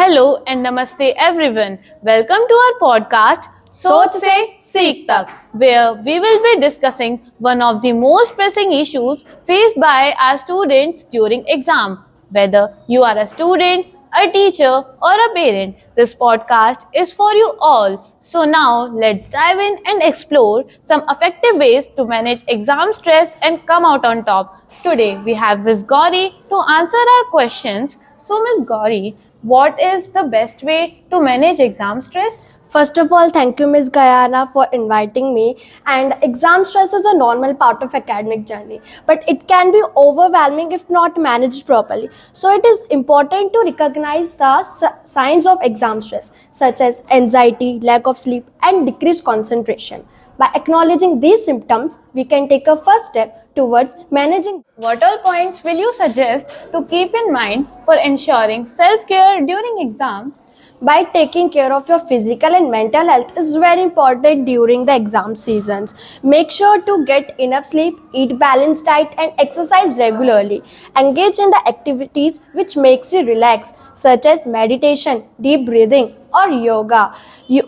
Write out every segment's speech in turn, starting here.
Hello and namaste everyone. Welcome to our podcast Soch Se Seek Tak, where we will be discussing one of the most pressing issues faced by our students during exam. Whether you are a student, a teacher or a parent, this podcast is for you all. So now let's dive in and explore some effective ways to manage exam stress and come out on top. Today we have Ms. Gauri to answer our questions. So Ms. Gauri, what is the best way to manage exam stress? First of all, thank you, Ms. Gayana, for inviting me. And exam stress is a normal part of academic journey, but it can be overwhelming if not managed properly. So it is important to recognize the signs of exam stress, such as anxiety, lack of sleep, and decreased concentration. By acknowledging these symptoms, we can take a first step towards managing. What all points will you suggest to keep in mind for ensuring self-care during exams? By taking care of your physical and mental health is very important during the exam seasons. Make sure to get enough sleep, eat balanced diet and exercise regularly. Engage in the activities which makes you relax, such as meditation, deep breathing or yoga.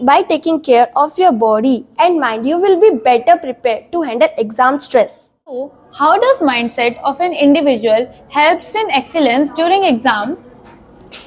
By taking care of your body and mind, you will be better prepared to handle exam stress. So, how does mindset of an individual helps in excellence during exams?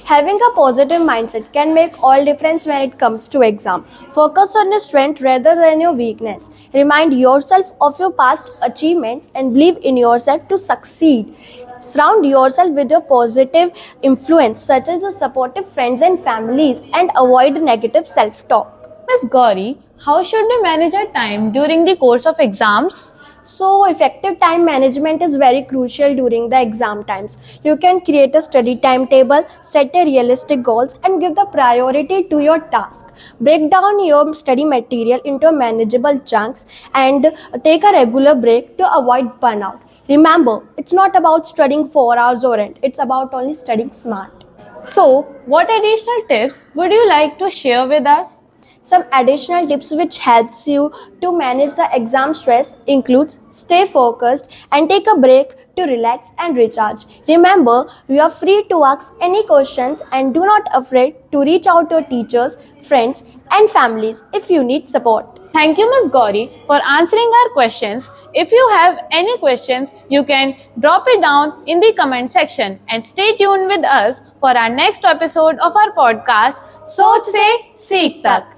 Having a positive mindset can make all difference when it comes to exam. Focus on your strength rather than your weakness. Remind yourself of your past achievements and believe in yourself to succeed. Surround yourself with your positive influence such as your supportive friends and families and avoid negative self-talk. Ms. Gauri, how should we manage our time during the course of exams? So, effective time management is very crucial during the exam times. You can create a study timetable, set a realistic goals and give the priority to your task. Break down your study material into manageable chunks and take a regular break to avoid burnout. Remember, it's not about studying 4 hours or end. It's about only studying smart. So, what additional tips would you like to share with us? Some additional tips which helps you to manage the exam stress includes stay focused and take a break to relax and recharge. Remember, you are free to ask any questions and do not afraid to reach out to teachers, friends and families if you need support. Thank you, Ms. Gauri, for answering our questions. If you have any questions, you can drop it down in the comment section and stay tuned with us for our next episode of our podcast, Soch Se Seek Tak.